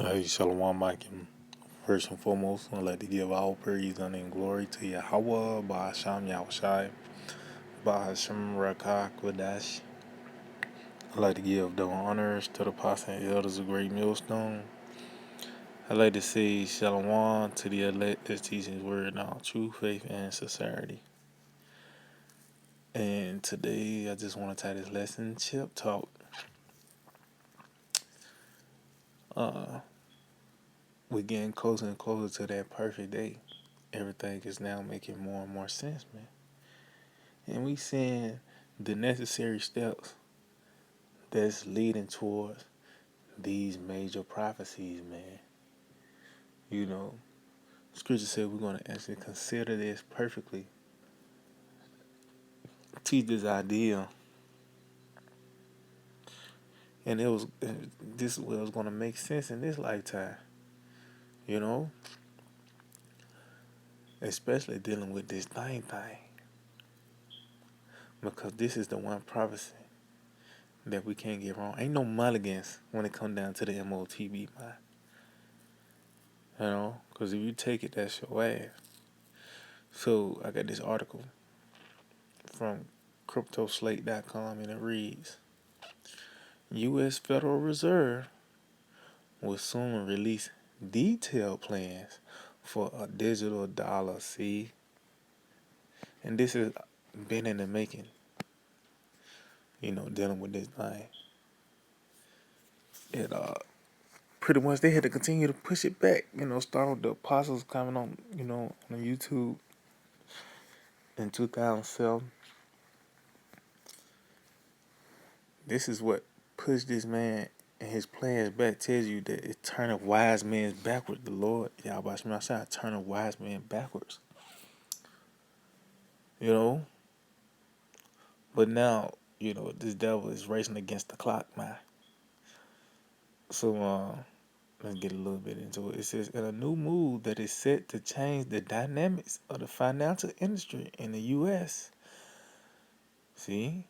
Hey, Shalom, Mike. First and foremost, I'd like to give all praise, honor, and glory to Yahweh, Ba'asham Yahushai, Ba'asham Rakak Wadash. I'd like to give double honors to the apostles and elders of Great Millstone. I'd like to say Shalom to the elect that's teaching His word in all true faith and sincerity. And today, I just want to tie this lesson, Chip Talk. We're getting closer and closer to that perfect day. Everything is now making more and more sense, man. And we seeing the necessary steps that's leading towards these major prophecies, man. You know, Scripture said we're going to actually consider this perfectly, teach this idea, and this was going to make sense in this lifetime. You know, especially dealing with this thing, because this is the one prophecy that we can't get wrong. Ain't no mulligans when it come down to the MOTB, man. You know, because if you take it, that's your ass. So I got this article from CryptoSlate.com, and it reads, U.S. Federal Reserve will soon release detailed plans for a digital dollar. See, and this has been in the making. You know, dealing with this thing. It pretty much they had to continue to push it back. You know, start with the apostles coming on. You know, on YouTube in 2007. This is what pushed this man and his plans back. Tells you that it's turning wise men backwards. The Lord, Yahweh Shemashah, turning wise men backwards. You know? But now, you know, this devil is racing against the clock, man. So, let's get a little bit into it. It says, in a new move that is set to change the dynamics of the financial industry in the U.S., see,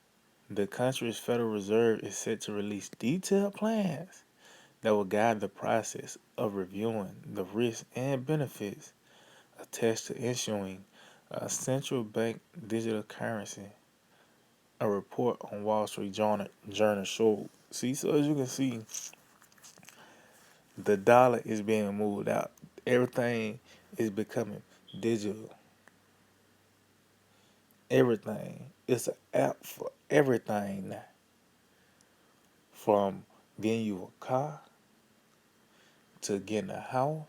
the country's Federal Reserve is set to release detailed plans that will guide the process of reviewing the risks and benefits attached to issuing a central bank digital currency. A report on Wall Street Journal showed. See, so as you can see, the dollar is being moved out. Everything is becoming digital. Everything. It's an app for everything now. From getting you a car to getting a house,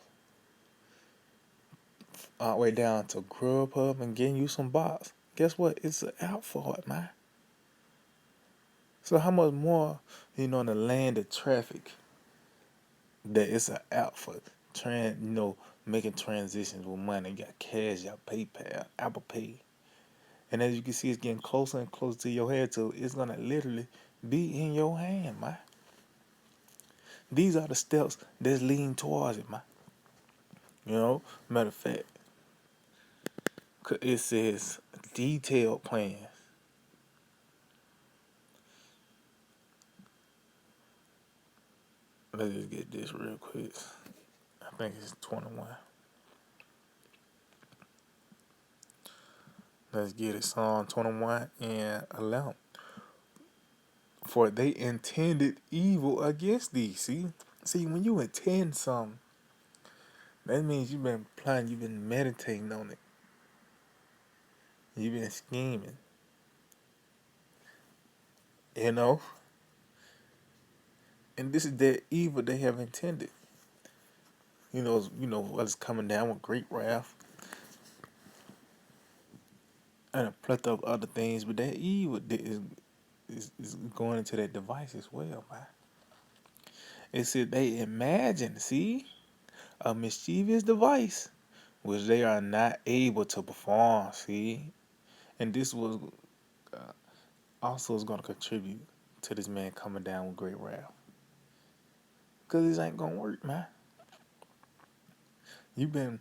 all the way down to Grubhub and getting you some box. Guess what? It's an app for it, man. So how much more, in the land of traffic that it's an app for making transitions with money. You got Cash, you got PayPal, Apple Pay. And as you can see, it's getting closer and closer to your head, so it's gonna literally be in your hand, man. These are the steps that's leading towards it, man. Matter of fact, 'cause it says detailed plans. Let's just get this real quick. I think it's 21. Let's get it. Psalm 21 and 11. For they intended evil against thee. See, when you intend something, that means you've been planning, you've been meditating on it, you've been scheming, you know. And this is their evil they have intended. What's coming down with great wrath and a plethora of other things, but that evil is going into that device as well, man. It said they imagine, see, a mischievous device which they are not able to perform, see. And this was also is going to contribute to this man coming down with great wrath. Because this ain't going to work, man. You've been,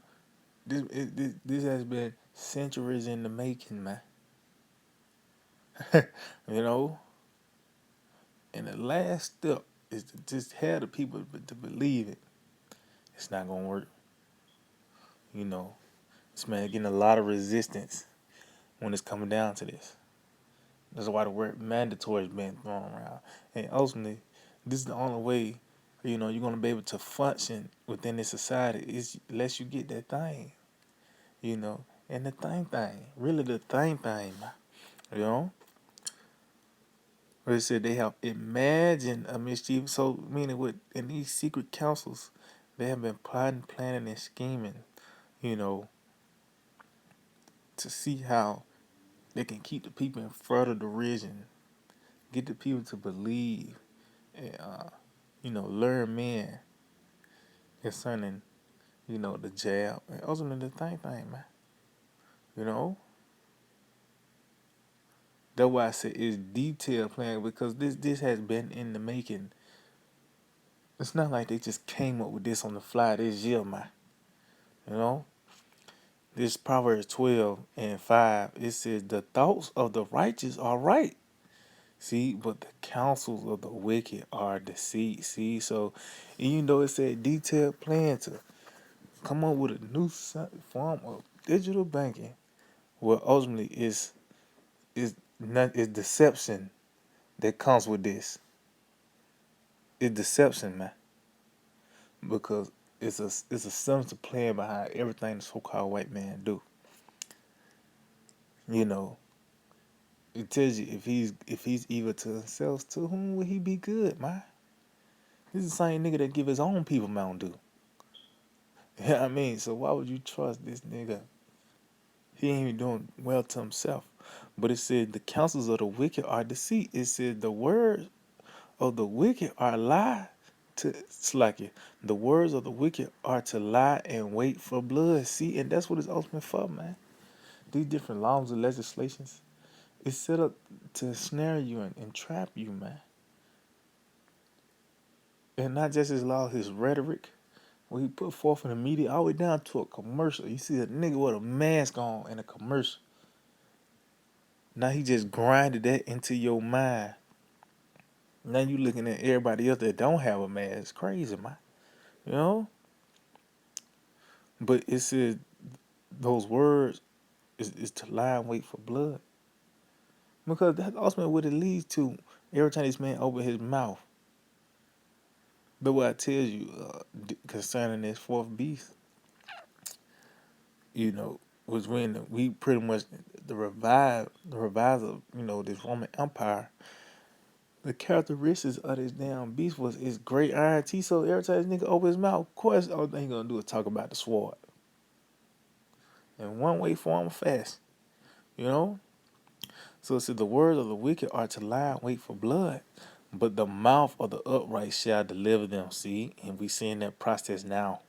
this has been centuries in the making, man. you know? And the last step is to just have the people to believe it. It's not gonna work. You know, this man getting a lot of resistance when it's coming down to this. That's why the word mandatory has been thrown around. And ultimately, this is the only way, you're gonna be able to function within this society is unless you get that thing, you know. And the thing, really the thing, you know. They said they have imagined a mischief. So meaning with in these secret councils, they have been plotting, planning, and scheming, you know, to see how they can keep the people in further derision, get the people to believe, and learn men concerning, the jab and ultimately the thing, man. You know, that's why I say it's detailed planning because this has been in the making. It's not like they just came up with this on the fly this year, man. You know, this Proverbs 12:5 it says the thoughts of the righteous are right. See, but the counsels of the wicked are deceit. See, so even though it said detailed plan to come up with a new form of digital banking, well, ultimately is not is deception that comes with this. It's deception, man, because it's a sinister plan behind everything the so-called white man do. You know, it tells you if he's evil to himself, to whom will he be good, man? This is the same nigga that give his own people Mountain Dew. You know what I mean? So why would you trust this nigga? He ain't even doing well to himself. But it said the counsels of the wicked are deceit. It said the words of the wicked are lie to slack it. The words of the wicked are to lie and wait for blood. See, and that's what it's ultimate for, man. These different laws and legislations, it's set up to snare you and trap you, man. And not just his law, his rhetoric, what he put forth in the media, all the way down to a commercial. You see a nigga with a mask on in a commercial. Now he just grinded that into your mind. Now you looking at everybody else that don't have a mask. It's crazy, man. You know? But it says those words is to lie and wait for blood. Because that's ultimately what it leads to every time this man open his mouth. But what I tell you concerning this fourth beast, was when we pretty much the revive of, this Roman Empire. The characteristics of this damn beast was his great iron teeth. So every time this nigga open his mouth, of course, all thing he gonna do is talk about the sword. And one way for him fast, you know? So it says the words of the wicked are to lie and wait for blood, but the mouth of the upright shall deliver them. See, and we seeing that process now.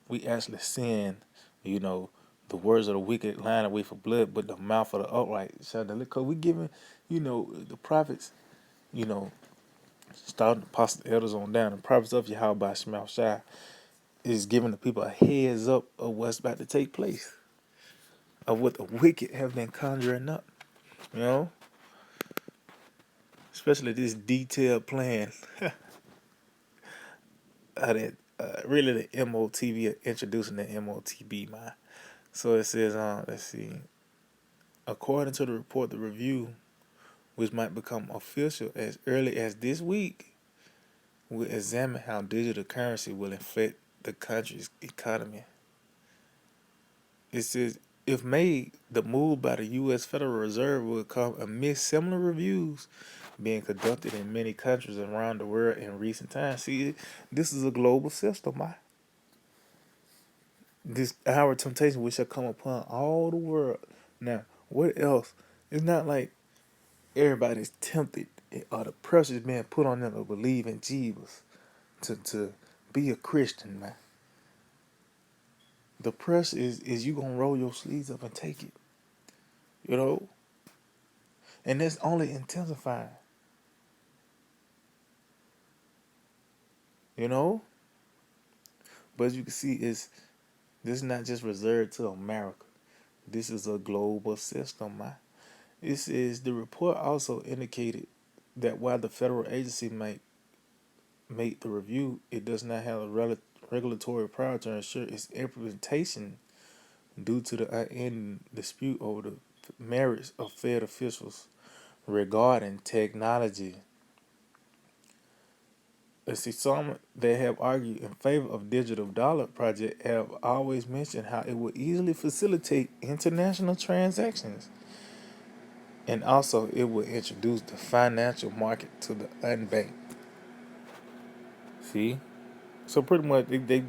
We actually seeing, you know, the words of the wicked lying and wait for blood, but the mouth of the upright shall deliver. Cause we giving, the prophets, you know, starting the apostles, elders on down, the prophets of Yahweh by Shemel Shai is giving the people a heads up of what's about to take place, of what the wicked have been conjuring up, you know? Especially this detailed plan that really the MOTB, introducing the MOTB, man. So it says, let's see, according to the report, the review, which might become official as early as this week, will examine how digital currency will affect the country's economy. It says, if made, the move by the U.S. Federal Reserve will come amid similar reviews being conducted in many countries around the world in recent times. See, this is a global system, man. This hour temptation which shall come upon all the world. Now, what else? It's not like everybody's tempted or the pressure is being put on them to believe in Jesus, to be a Christian, man. The pressure is you gonna roll your sleeves up and take it, you know? And that's only intensifying, you know? But as you can see, this is not just reserved to America. This is a global system, man. The report also indicated that while the federal agency might made the review, it does not have a regulatory power to ensure its implementation due to the unending dispute over the merits of Fed officials regarding technology. Let's see, some that have argued in favor of digital dollar project have always mentioned how it would easily facilitate international transactions, and also it would introduce the financial market to the unbanked. See, so pretty much they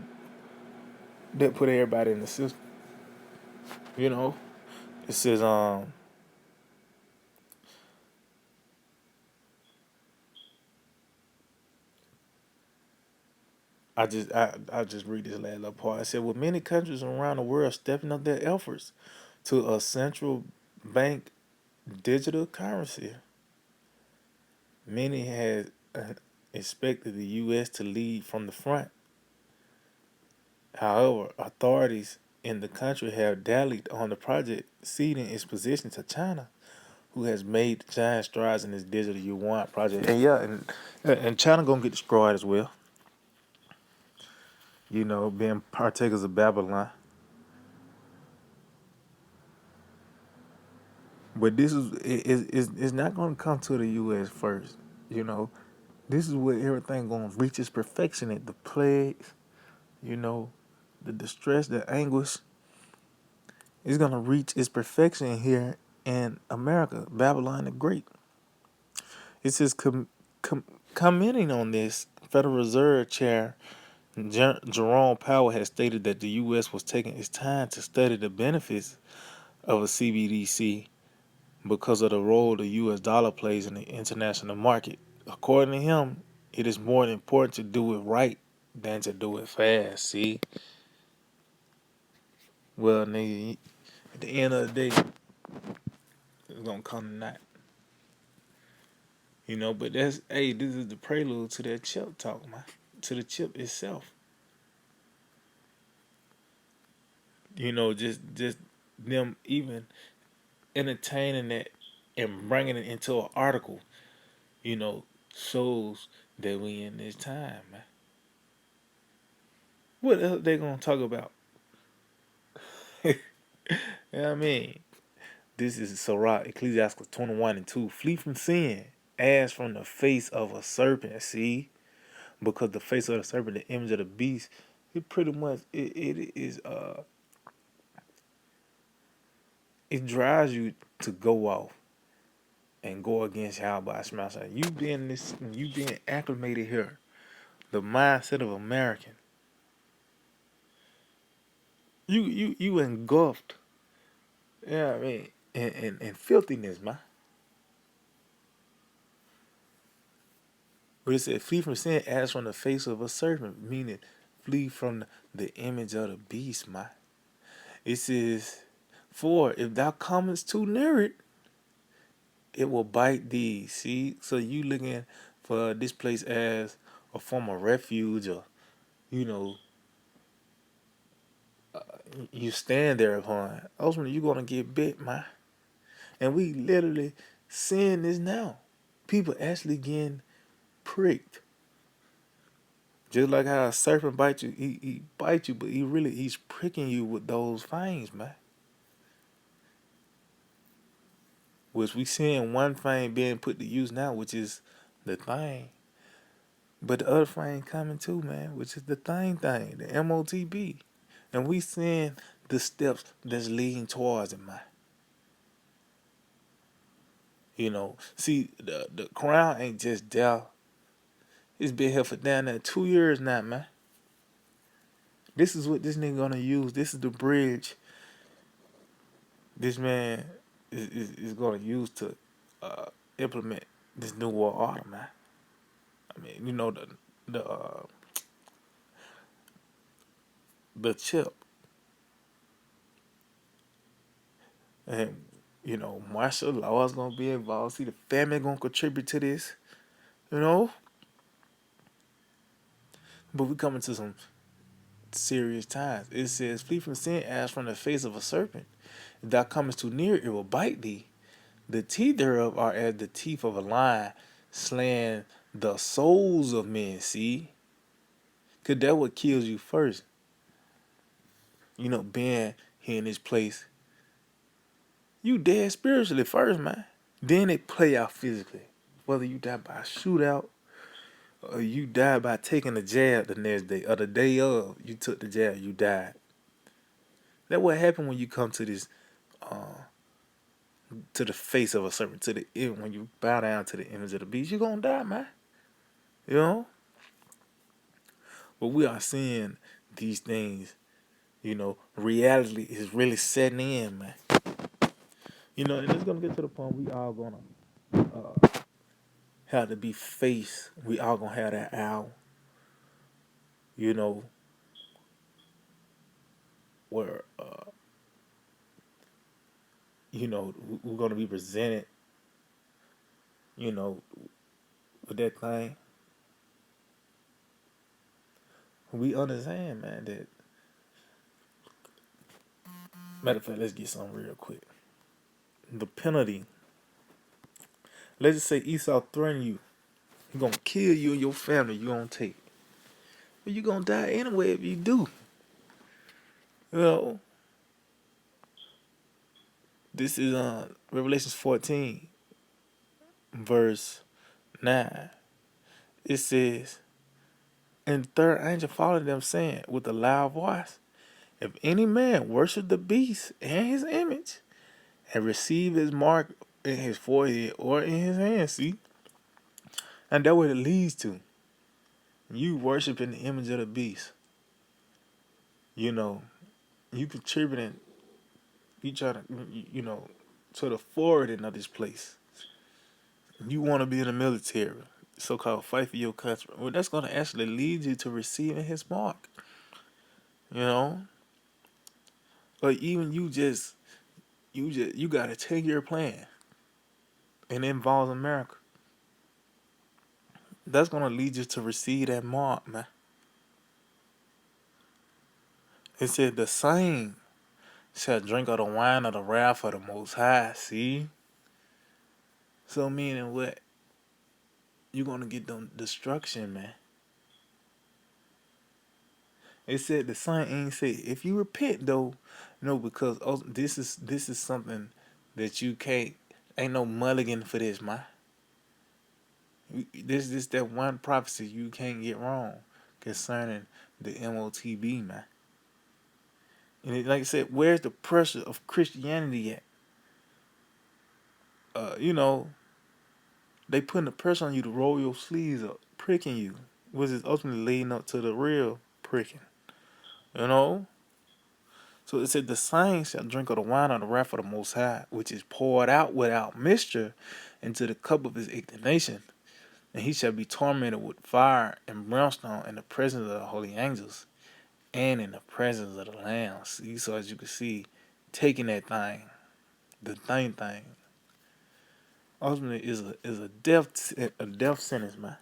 put everybody in the system. You know, it says I just read this last little part. It said with many countries around the world stepping up their efforts to a central bank digital currency, many had expected the U.S. to lead from the front. However, authorities in the country have dallied on the project, ceding its position to China, who has made giant strides in this digital yuan project. And yeah, and China gonna get destroyed as well. You know, being partakers of Babylon. But this is not gonna come to the U.S. first. You know, this is where everything gonna reach its perfection at the plagues. You know, the distress, the anguish is gonna reach its perfection here in America. Babylon the Great. It says com- commenting on this, Federal Reserve Chair Jerome Powell has stated that the U.S. was taking its time to study the benefits of a CBDC because of the role the U.S. dollar plays in the international market. According to him, it is more important to do it right than to do it fast. See, well, nigga, at the end of the day, it's gonna come to that. You know, but that's hey, this is the prelude to that chip talk, man. To the chip itself. You know, just them even entertaining that and bringing it into an article, you know, shows that we in this time, man. What else they gonna talk about? You know what I mean? This is Sirach, Ecclesiastes 21 and 2. Flee from sin, as from the face of a serpent. See? Because the face of the serpent, the image of the beast, it pretty much it is it drives you to go off and go against Yahweh Shemashah. You being acclimated here, the mindset of American. You engulfed, yeah, I mean, in filthiness, man. But it said, flee from sin as from the face of a serpent, meaning flee from the image of the beast, man. It says, for if thou comest too near it, it will bite thee. See? So you looking for this place as a form of refuge, or, you know, you stand there upon. Ultimately, you're going to get bit, man. And we literally seeing this now. People actually getting pricked. Just like how a serpent bites you, he bites you, but he's pricking you with those fangs, man. Which we seeing one fang being put to use now, which is the thing. But the other fang coming too, man, which is the thing, the MOTB. And we seeing the steps that's leading towards it, man. You know, see, the crown ain't just there. It's been here for down there 2 years now, man. This is what this nigga gonna use. This is the bridge this man is gonna use to uh, implement this new world order, man. I mean, you know the the chip, and you know martial law is gonna be involved. See, the family gonna contribute to this, you know. But we coming to some serious times. It says, "Flee from sin as from the face of a serpent. If thou comest too near, it will bite thee. The teeth thereof are as the teeth of a lion, slaying the souls of men, see? Cause that what kills you first. Being here in this place, you dead spiritually first, man. Then it play out physically. Whether you die by a shootout or you die by taking a jab the next day or the day of you took the jab, you died. That what happened when you come to this to the face of a serpent, when you bow down to the image of the beast, you gonna die, man. You know? But we are seeing these things, reality is really setting in, man. And it's gonna get to the point we all gonna have to be faced. We all gonna have that hour, you know, where we're gonna be presented, you know, with that thing. We understand, man, that matter of fact, let's get something real quick. The penalty. Let's just say Esau threaten you. He gonna kill you and your family. You gonna take. But you gonna die anyway if you do. You know, this is Revelations 14, verse 9. It says, and the third angel followed them, saying with a loud voice, if any man worship the beast and his image, and receive his mark in his forehead or in his hand, see? And that's what it leads to. You worshiping the image of the beast. You contributing, you try to, to the forwarding of this place. You want to be in the military, so-called fight for your country. Well, that's going to actually lead you to receiving his mark. You know? Or even you got a 10-year plan, and it involves America. That's going to lead you to receive that mark, man. It said the same shall drink of the wine of the wrath of the Most High. See? So meaning what? You're going to get them destruction, man. It said the same ain't say if you repent though, no, because this is something that you can't. Ain't no mulligan for this, man. This that one prophecy you can't get wrong concerning the MOTB, man. And like I said, where's the pressure of Christianity at? They putting the pressure on you to roll your sleeves up, pricking you, which is ultimately leading up to the real pricking. You know? So it said, the saints shall drink of the wine of the wrath of the Most High, which is poured out without mixture into the cup of his indignation. And he shall be tormented with fire and brimstone in the presence of the holy angels and in the presence of the Lamb. See, so as you can see, taking that thing, the thing, ultimately is a death sentence, man.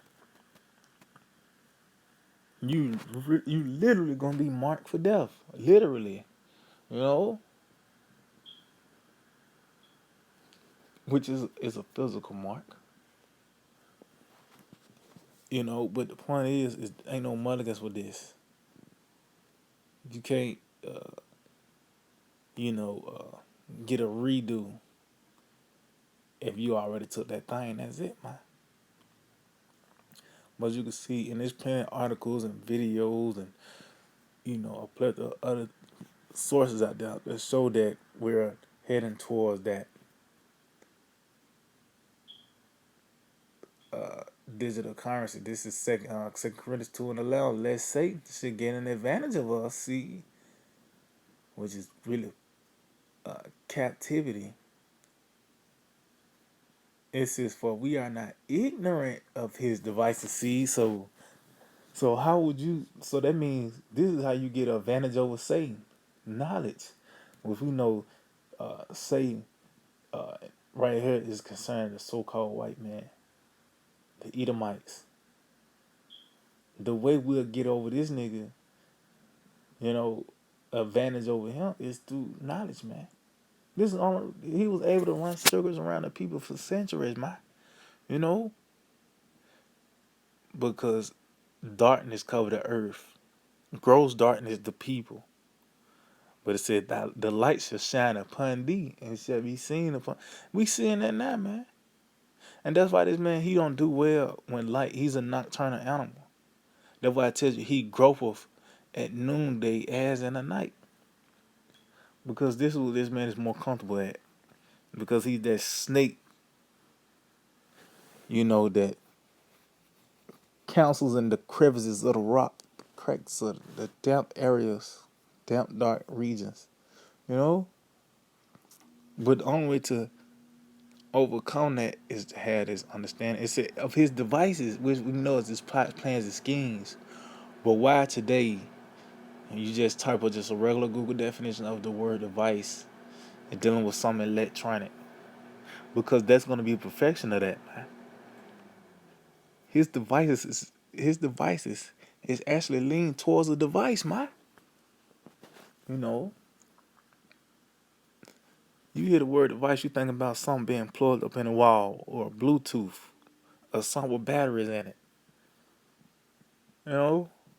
You literally gonna be marked for death, literally, you know, which is a physical mark, But the point is ain't no mulligans with this. You can't, uh, get a redo if you already took that thing. That's it, man. But you can see, and there's plenty of articles and videos and a plethora of other sources out there that show that we're heading towards that digital currency. This is Second Corinthians 2:11. Let's say should get an advantage of us, see, which is really captivity. It says, for we are not ignorant of his devices. See, so how would you? So that means this is how you get an advantage over Satan, knowledge. If we know Satan right here is concerned the so-called white man, the Edomites. The way we'll get over this nigga, you know, advantage over him is through knowledge, man. He was able to run circles around the people for centuries, man. You know, because darkness covered the earth, gross darkness the people. But it said that the light shall shine upon thee and shall be seen upon. We seeing that now, man. And that's why this man he don't do well when light. He's a nocturnal animal. That's why I tell you he groweth at noonday as in the night. Because this is what this man is more comfortable at. Because he's that snake, that counsels in the crevices of the rock, the cracks of the damp areas, damp dark regions. You know? But the only way to overcome that is to have this understanding. It said of his devices, which we know is his plots, plans, and schemes. But why today? And you just type of just a regular Google definition of the word device and dealing with something electronic. Because that's gonna be a perfection of that, man. His devices is actually leaning towards a device, man. You know, you hear the word device, you think about something being plugged up in a wall or Bluetooth or something with batteries in it. You know,